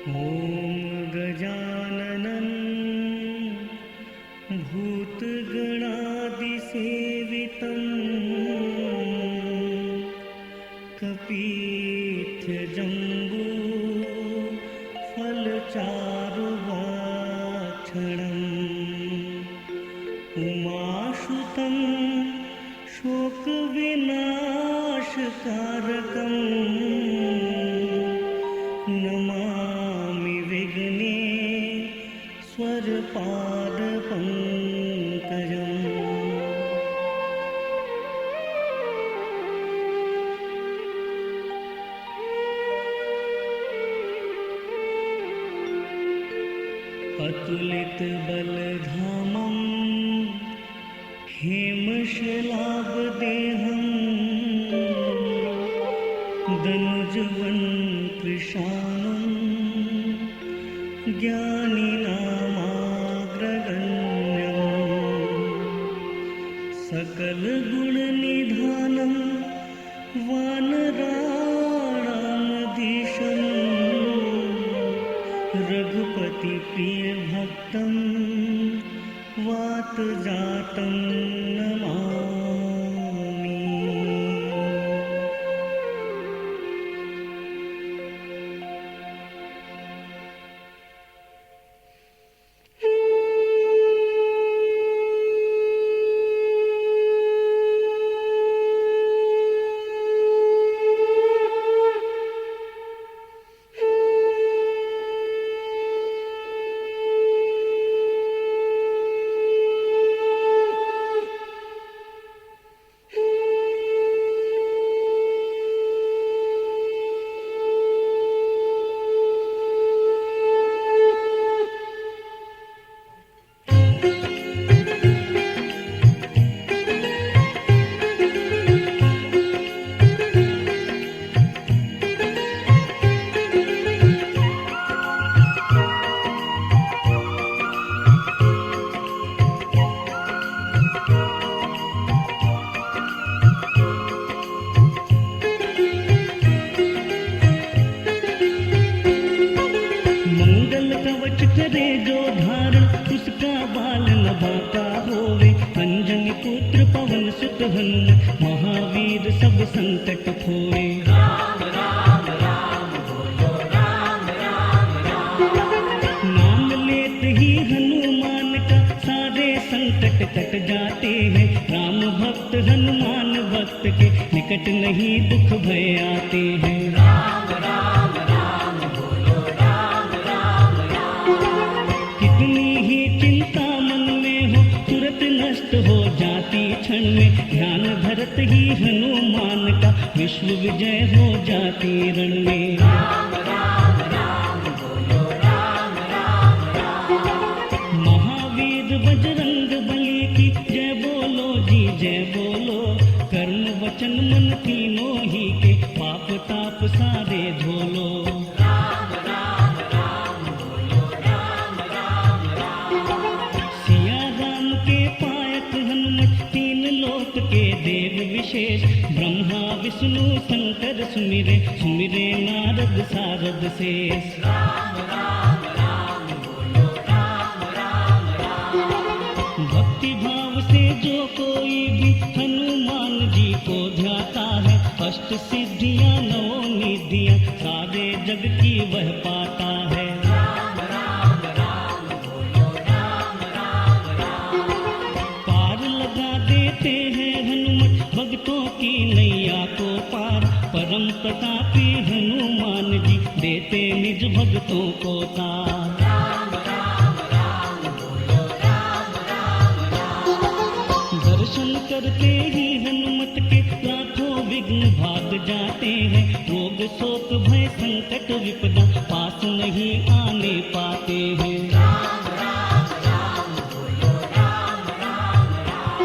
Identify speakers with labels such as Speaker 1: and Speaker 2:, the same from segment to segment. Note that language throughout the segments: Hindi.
Speaker 1: ॐ गजाननं भूतगणादिसेवितं कपीत्यजम्बू फलचारुभक्षणम् उमासुतं शोकविनाशकारकम् नमामि विघ्नेश्वरपादपङ्कजम्। अतुलितबलधामं हेमशलाभदेहं दनुजवन्कृशानं ज्ञानिनामाग्रगण्यम् सकलगुणनिधानं वानराणामधीशं रघुपतिप्रियभक्तं वातजातं नमामि। करे जो धारण उसका बाल न बाका होवे। अंजनी पुत्र पवन सुत हनुमत महावीर सब संकट खोए।
Speaker 2: राम राम राम बोलो राम राम राम।
Speaker 1: नाम लेते ही हनुमान का सारे संकट कट जाते हैं। राम भक्त हनुमान भक्त के निकट नहीं दुख भय आते हैं।
Speaker 2: राम राम राम बोलो राम राम राम।
Speaker 1: कितनी ही चिंता मन में हो तुरंत नष्ट हो जाती क्षण में। ध्यान धरत ही हनुमान का विश्व विजय हो जाती रण में।
Speaker 2: राम राम राम बोलो राम राम राम।
Speaker 1: महावीर बजरंग बली की जय बोलो जी जय बोलो। कर्म वचन मन तीनों ही के पाप ताप सारे धोलो।
Speaker 2: राम राम राम बोलो राम राम राम।
Speaker 1: सिया राम के पायक हनुमत तीन लोक के देव विशेष। ब्रह्मा विष्णु शंकर सुमिरे सुमिरे नारद सारद शेष।
Speaker 2: राम राम राम बोलो राम राम राम।
Speaker 1: भक्ति भाव से जो कोई भी हनुमान जी को ध्याता है। अष्ट सिद्धियां नौ निधियां सारे जग की वह पाता है।
Speaker 2: राम राम राम बोलो राम राम राम।
Speaker 1: पार लगा देते हैं हनुमत भक्तों की नैया को पार। परम प्रतापी हनुमान जी देते निज भक्तों को तार।
Speaker 2: राम राम राम बोलो राम राम राम।
Speaker 1: दर्शन करते ही हनुमत के लाखों विघ्न भाग जाते हैं। रोग शोक भय संकट विपदा पास नहीं आने पाते हैं।
Speaker 2: राम राम राम बोलो राम राम राम।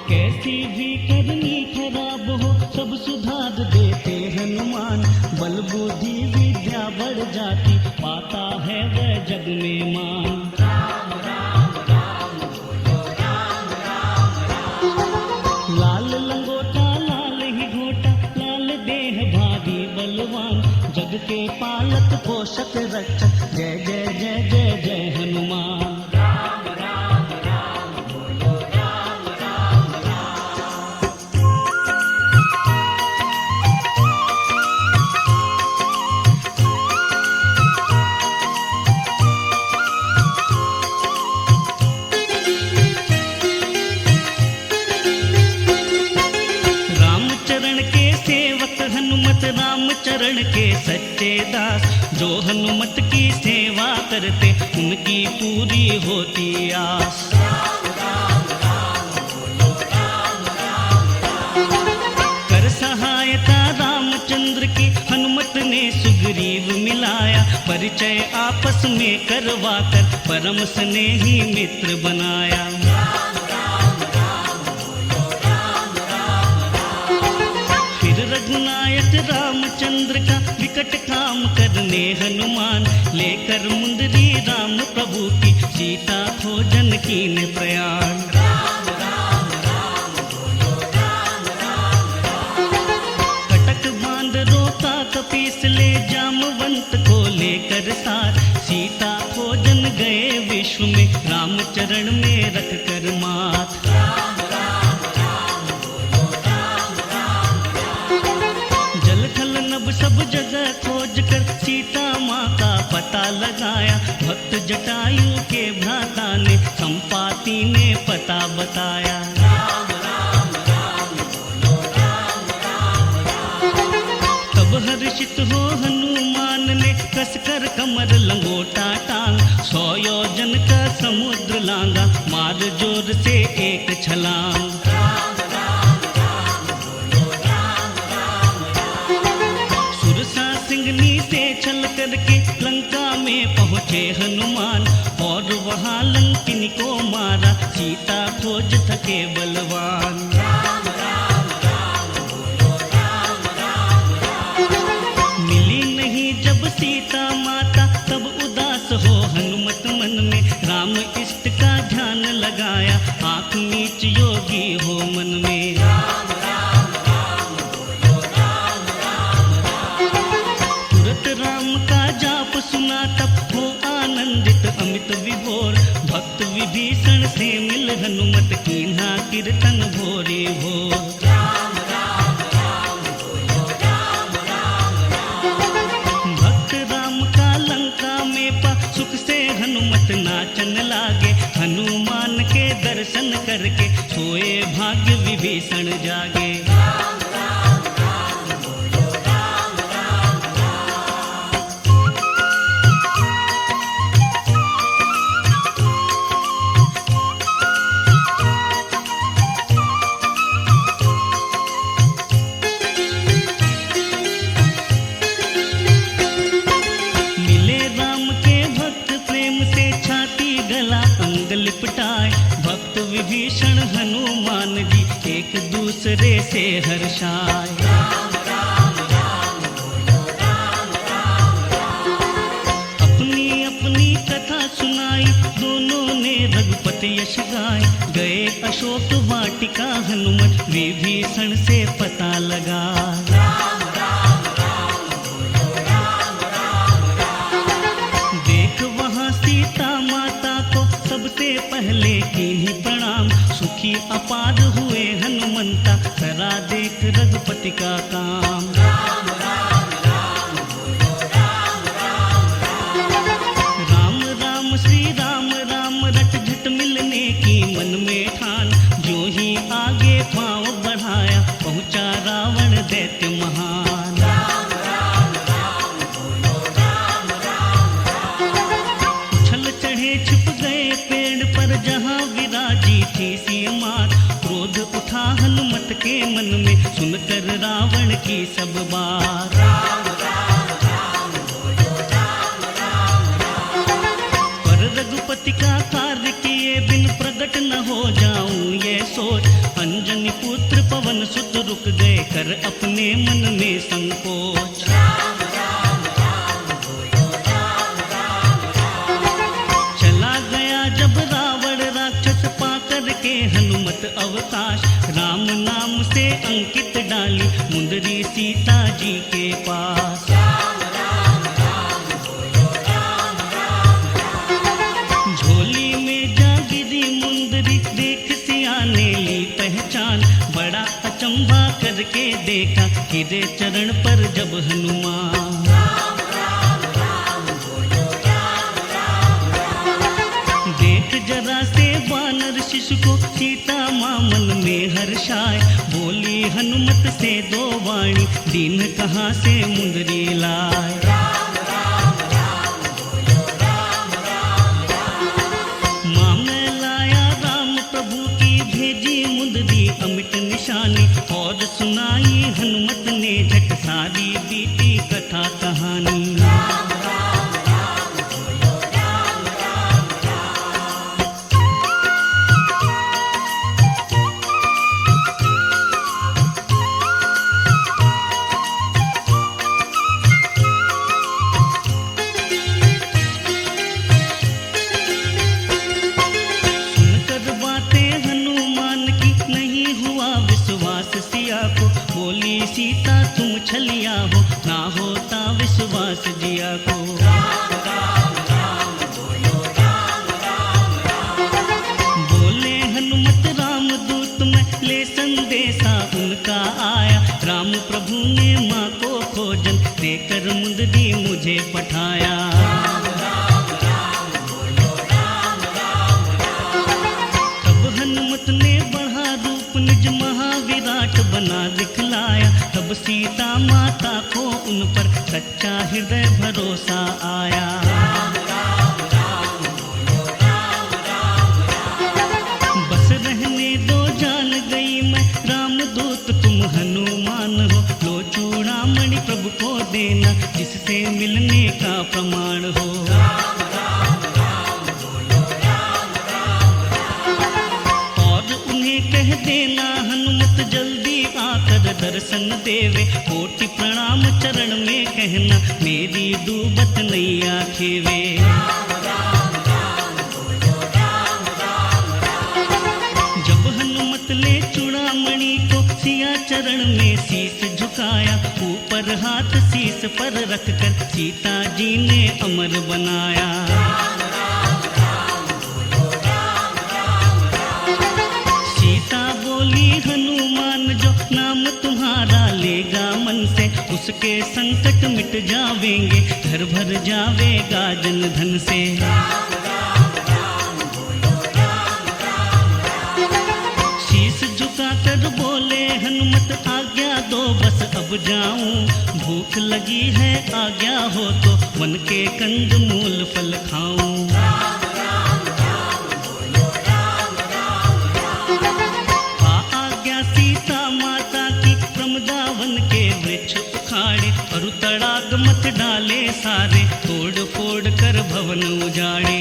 Speaker 1: कैसी भी करनी खराब हो सब सुधार देते हनुमान। बल बुद्धि विद्या बढ़ जाती पाता है वह जग में मान।
Speaker 2: राम राम राम बोलो राम राम राम।
Speaker 1: लाल लंगोटा लाल ही घोटा लाल देह भारी बलवान। जग के पालक पोषक पोषक रक्षक जय जय जय जय जय हनुमान।
Speaker 2: राम राम राम बोलो राम राम राम।
Speaker 1: रामचरण के सेवक हनुमत, रामचरण के सच्चे दास, जो हनुमत की सेवा करते उनकी पूरी होती आस।
Speaker 2: राम राम राम बोलो राम राम राम।
Speaker 1: कर सहायता रामचंद्र की हनुमत ने सुग्रीव मिलाया, परिचय आपस में करवा कर परम स्नेही मित्र बनाया।
Speaker 2: राम राम राम बोलो राम राम राम।
Speaker 1: फिर रघुनायक रामचंद्र का विकट काम करने हनुमान, लेकर मुंदरी राम प्रभु की सीता खोजन कीन प्रयाण।
Speaker 2: राम राम राम बोलो राम राम राम।
Speaker 1: कटक बांध रोका कपीस ले जामवंत को लेकर साथ, सीता खोजन गए विश्व में रामचरण में रख कर मात।
Speaker 2: राम राम राम बोलो राम राम राम।
Speaker 1: जल थल नभ सब जगह खोज कर सीता माँ का पता लगाया, भक्त जटायु के भ्राता ने संपाति ने पता बताया।
Speaker 2: राम राम राम बोलो राम राम राम।
Speaker 1: तब हर्षित हो हनुमान ने कसकर कमर लंगोटा टांग, 100 योजन का समुद्र लांगा, मार जोर से एक छलांग।
Speaker 2: राम राम राम बोलो राम राम राम।
Speaker 1: सुरसा सिंगनी से छल करके लंका में पहुँचे हनुमान, और वहाँ लंकिनी को मारा, सीता खोज थके बलवान।
Speaker 2: राम राम राम बोलो राम राम राम।
Speaker 1: मिली नहीं जब सीता माता, तब उदास हो हनुमत मन में, राम इष्ट का ध्यान लगाया, आँख नीच योगी हो मन में।
Speaker 2: राम राम राम बोलो राम राम राम।
Speaker 1: तुरत राम का जाप सुना तब हो आनंदित अमित विभोर, भक्त विभीषण से मिल हनुमत कीन्हा कीर्तन भोरे भोर।
Speaker 2: राम राम राम बोलो राम राम राम।
Speaker 1: भक्त राम का लंका में पा सुख से हनुमत नाचन लागे, हनुमान के दर्शन करके सोए भाग्य विभीषण जागे।
Speaker 2: राम राम राम बोलो राम राम राम।
Speaker 1: मिले राम के भक्त प्रेम से छाती गला अंग लिपटाए, भक्त विभीषण हनुमान जी एक दूसरे से हर्षाए।
Speaker 2: राम राम राम बोलो राम राम राम।
Speaker 1: अपनी अपनी कथा सुनाई, दोनों ने रघुपति यश गाए, गए अशोक वाटिका हनुमत विभीषण से पता लगा।
Speaker 2: राम राम राम बोलो राम राम राम।
Speaker 1: देख वहाँ सीता माता को सबसे पहले कीन्ही प्रणाम, सुखी अपार हुए हनुमंता, करा देख रघुपति का काम।
Speaker 2: राम राम राम बोलो राम राम राम।
Speaker 1: राम राम श्री राम राम रट झट मिलने की मन में ठान, जो ही आगे पाँव बढ़ाया पहुँचा रावण दैत्य महान।
Speaker 2: राम राम राम बोलो राम राम राम।
Speaker 1: उछल चढ़े छिप गए पेड़ पर जहाँ विराजी थी सीमार, क्रोध उठा हनुमत के मन में सुनकर रावण की सब बात।
Speaker 2: राम राम राम बोलो राम राम राम।
Speaker 1: पर रघुपति का कार्य किए बिन प्रकट न हो जाऊं ये सोच, अंजनी पुत्र पवन सुत रुक गए कर अपने मन में संकोच।
Speaker 2: राम राम राम बोलो राम राम राम।
Speaker 1: चला गया जब रावण राक्षस पाकर के हनुमत अवकाश, राम नाम से अंकित डाली मुंदरी सीता जी के पास।
Speaker 2: राम राम राम बोलो
Speaker 1: निशान, बड़ा अचंभा करके देखा गिरे चरण पर जब हनुमान। देख जरा से वानर शिशु को सीता माँ मन में हर्षाए, बोली हनुमत से दो वाणी, दीन कहाँ से मुंदरी लाए। माँ मैं लाया राम प्रभु की भेजी मुंदरी अमिट निशानी, और सुनाई हनुमत ने झट सारी बीती कथा कहानी। बोली सीता तुम छलिया हो, ना होता विश्वास जिया को। बोले हनुमत राम दूत में ले संदेशा उनका आया, राम प्रभु ने माँ को खोजन देकर मुंदरी मुझे पठाया। तब हनुमत ने बढ़ा रूप निज महाविराट बना दिखलाया, तब सीता माता को उन पर सच्चा हृदय भरोसा आया। बस रहने दो जान गई मैं रामदूत तुम हनुमान हो, लो चूड़ामणि प्रभु को देना जिससे मिलने का प्रमाण हो। और उन्हें कह देना हनुमत जल्दी आकर दर्शन देवे, कोटि प्रणाम चरण में कहना मेरी डूबत नैया खेवे। जब हनुमत ले चूड़ामणि को सिया चरण में शीस झुकाया, ऊपर हाथ शीस पर रखकर सीता जी ने अमर बनाया। बोली हनुमान जो नाम तुम्हारा लेगा मन से, उसके संकट मिट जावेंगे, घर भर जावेगा जन धन से। शीश झुकाकर बोले हनुमत आज्ञा दो बस अब जाऊं, भूख लगी है आज्ञा हो तो वन के कंद मूल फल खाऊं। और तड़ाग मत डाले सारे, तोड़ फोड़ कर भवन उजाड़े।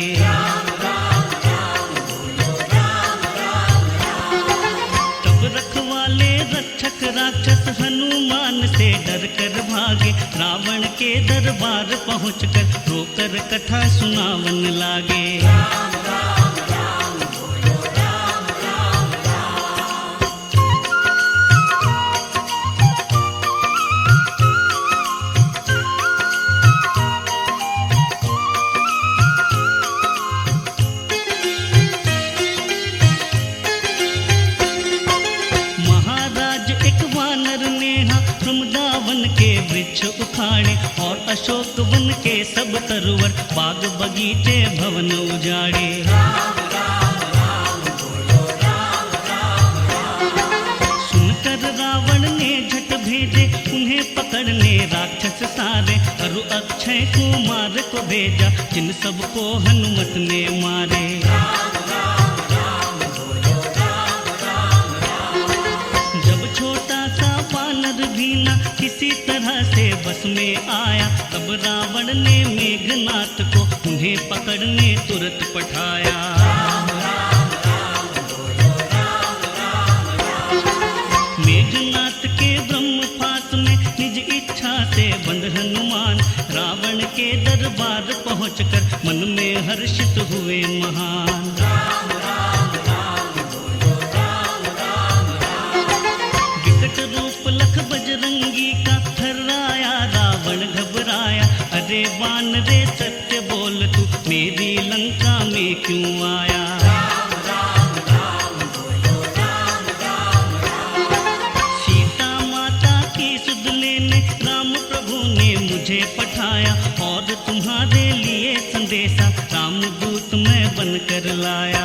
Speaker 1: तब रखवाले रक्षक राक्षस हनुमान से डर कर भागे, रावण के दरबार पहुंचकर रोकर कथा सुनावन लागे। वृक्ष उखाड़े और अशोक वन के सब तरुवर, बाग बगीचे भवन उजाड़े। सुनकर रावण ने झट भेजे उन्हें पकड़ने राक्षस सारे, अरु अक्षय कुमार को भेजा जिन सबको हनुमत ने मारे। जब छोटा सा वानर भी न किसी तरह से बस में आया, तब रावण ने मेघनाथ को उन्हें पकड़ने तुरंत पठाया। मेघनाथ के ब्रह्मपात में निज इच्छा से बंद हनुमान, रावण के दरबार पहुंचकर मन में हर्षित हुए महान। विकट रूप लख बजरंगी का थर्राया, रावण घबराया, अरे वान रे सत्य बोल तू मेरी लंका में क्यों आया। मुझे पठाया और तुम्हारे लिए संदेशा रामदूत मैं बनकर लाया।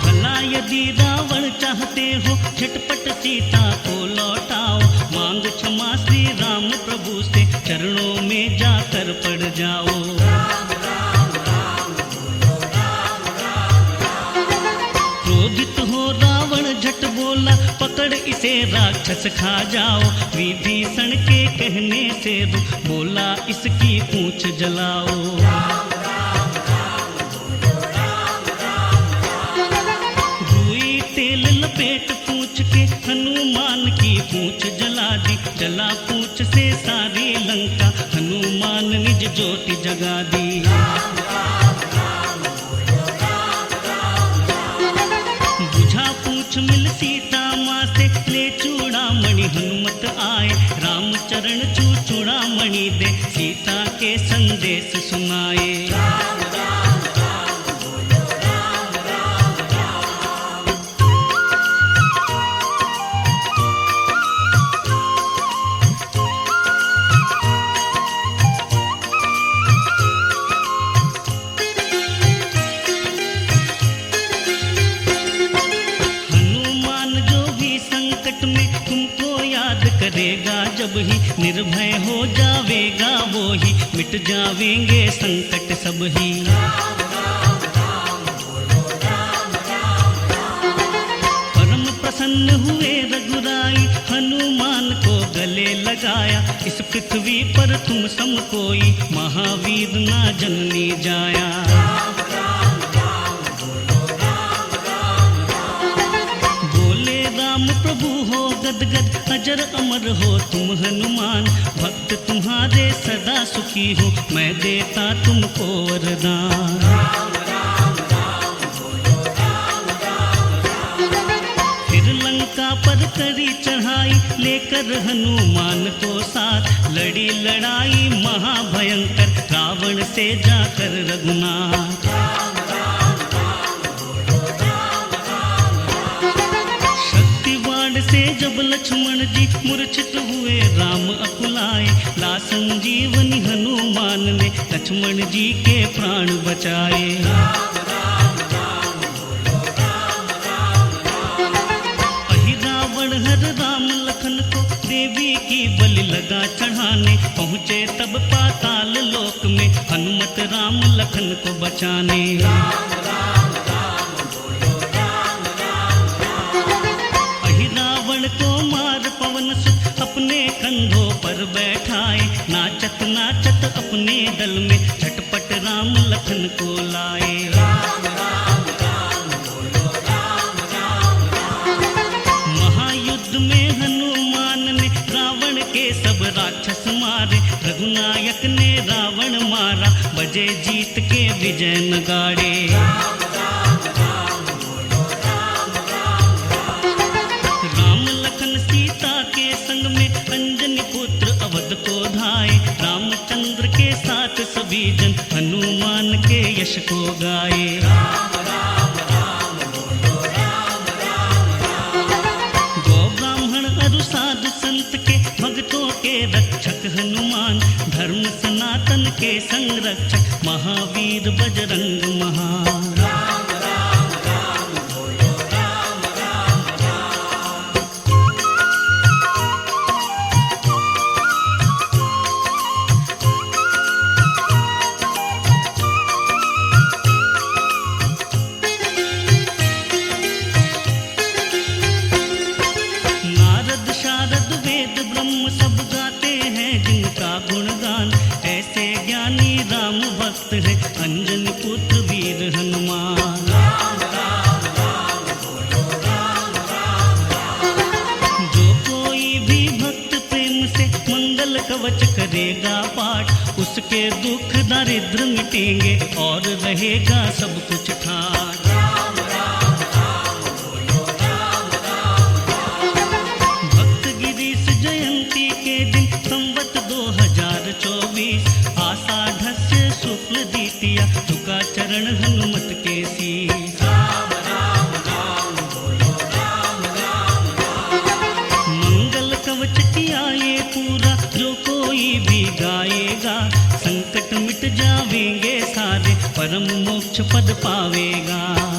Speaker 1: भला यदि रावण चाहते हो झटपट सीता को लौटाओ, मांग क्षमा श्री राम प्रभु से चरणों में जाकर पड़ जाओ। क्रोधित हो रावण झट बोला, पकड़ इसे राक्षस खा जाओ। विभीषण के कहने से बोला, इसकी पूंछ जलाओ। रुई तेल लपेट पूंछ के हनुमान की पूंछ जला दी। जला पूंछ से सारी लंका, हनुमान निज ज्योति जगा दी। बुझा पूंछ मिल सीता माँ से, ले चूड़ामणि हनुमत आए। राम चरण छू चूड़ामणि दे, सीता के संदेश सुनाए। करेगा जब ही निर्भय हो जावेगा वो ही, मिट जावेंगे संकट सब ही। परम प्रसन्न हुए रघुराई, हनुमान को गले लगाया। इस पृथ्वी पर तुम सम कोई, महावीर ना जननी जाया। राम प्रभु हो गदगद, अजर अमर हो तुम हनुमान। भक्त तुम्हारे सदा सुखी हो, मैं देता तुमको वरदान। फिर लंका पर करी चढ़ाई, लेकर हनुमान को साथ। लड़ी लड़ाई महाभयंकर, रावण से जाकर रघुनाथ। से जब लक्ष्मण जी मूर्छित हुए, राम अकुलाए। ला संजीवनी हनुमान ने, लक्ष्मण जी के प्राण बचाए। अहि रावण हर राम लखन को, देवी की बलि लगा चढ़ाने। पहुँचे तब पाताल लोक में, हनुमत राम लखन को बचाने। को मार पवन सुत अपने कंधों पर बैठाए। नाचत नाचत अपने दल में, झटपट राम लखन को लाए। महायुद्ध में हनुमान ने रावण के सब राक्षस मारे। रघुनायक ने रावण मारा, बजे जीत के विजय नगाड़े। अंजनी पुत्र अवध को धाए, रामचंद्र के साथ सभी जन हनुमान के यश को गाए। गौ ब्राह्मण अरु साधु संत के, भक्तों के रक्षक हनुमान। धर्म सनातन के संरक्षक, महावीर बजरंग महान। है अंजनी पुत्र वीर हनुमान। जो कोई भी भक्त प्रेम से मंगल कवच करेगा पाठ, उसके दुख दारिद्र मिटेंगे और रहेगा सब कुछ ठाक। भक्त गिरीश जयंती के दिन संवत 2024 आषाढ़स्य शुक्ल द्वितीया, झुका चरण हनुमत के शीश। पद पावेगा।